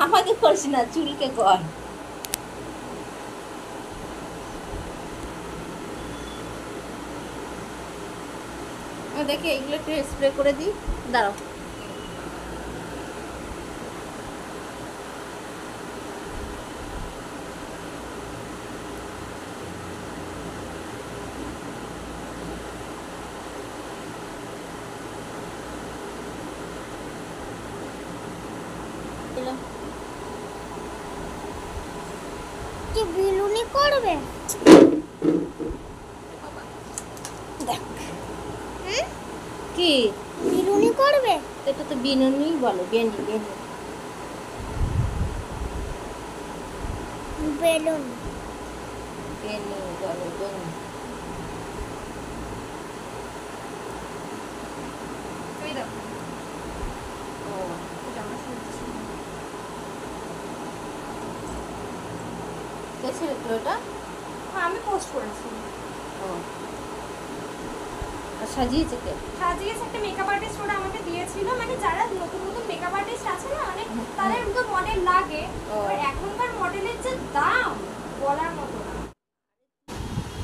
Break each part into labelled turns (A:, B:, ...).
A: আমাকে করিস না, চুলকে কর। দেখি এইগুলো একটু স্প্রে করে দিই, দাঁড়াও।
B: কি বিলুনি করবে?
A: দেখ কি
B: বিলুনি করবে?
A: এটা তো বিনুনি বলে, বেনি বেনি
B: বেলুন
A: বেনি বলে, বেনি। ও কে ছিল তো এটা?
C: আমি পোস্ট করেছি।
A: ও আর সাজিয়েছে কে?
C: সাজিয়েছে একটা মেকআপ আর্টিস্ট, ওরা আমাকে দিয়েছিল। মানে যারা নতুন নতুন মেকআপ আর্টিস্ট আছে না, অনেক তাদের তো মডেল লাগে। আর এখনকার মডেলের যে দাম বলার মতো না।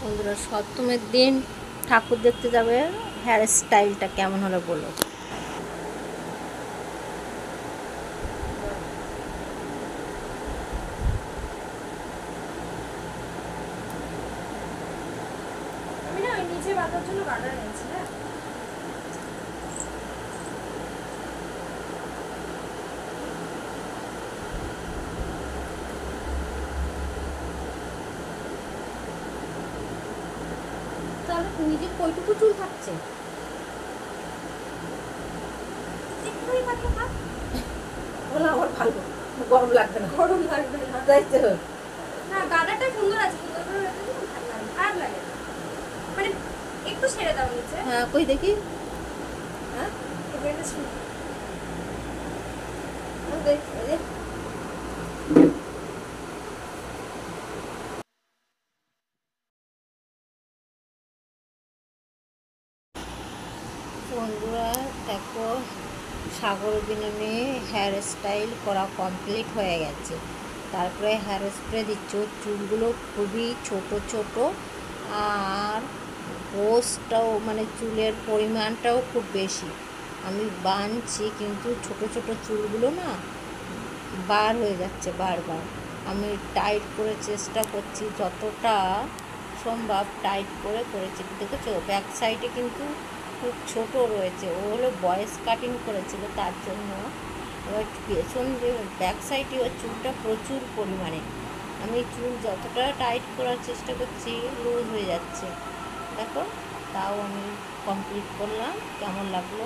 A: বন্ধুরা, সপ্তমীর দিন ঠাকুর দেখতে যাবে, হেয়ার স্টাইলটা কেমন হলো বলো।
C: আমি না ওই নিচে বাঁধার জন্য গার্ডার নিয়েছি। হ্যাঁ,
A: তাহলে নিজের কয়টুকু চুল থাকছে?
C: একটুই থাকে। থাক,
A: বলো আমার ভালো, গরম লাগবে না।
C: গরম লাগবে না।
A: তাই তো।
C: না, গার্ডারটা সুন্দর আছে, সুন্দর করে রেখে দিলে খারাপ লাগে না। মানে একটু ছেড়ে দাও নিচে।
A: হ্যাঁ, কই দেখি।
C: হ্যাঁ, এখানে ছেড়ে।
A: বন্ধুরা দেখো, সাগর বিনুনি হেয়ার স্টাইল করা কমপ্লিট হয়ে গেছে। তারপরে হেয়ার স্প্রে দিচ্ছ, চুলগুলো খুবই ছোট ছোট, আর রোজটাও মানে চুলের পরিমাণটাও খুব বেশি। আমি বানছি কিন্তু ছোট ছোট চুলগুলো না বার হয়ে যাচ্ছে বারবার। আমি টাইট করে চেষ্টা করছি, যতটা সম্ভব টাইট করে করেছি। দেখেছো ব্যাক সাইডে কিন্তু খুব ছোট রয়েছে, ও হলো বয়েস কাটিং করেছিল তার জন্য। এবার পেছন যে ব্যাক সাইডে ওর চুলটা প্রচুর পরিমাণে, আমি চুল যতটা টাইট করার চেষ্টা করছি লুজ হয়ে যাচ্ছে। দেখো, তাও আমি কমপ্লিট করলাম। কেমন লাগলো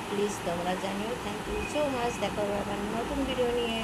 A: প্লিজ তোমরা জানিও। Thank you so much. দেখা হবে আবার নতুন ভিডিও নিয়ে।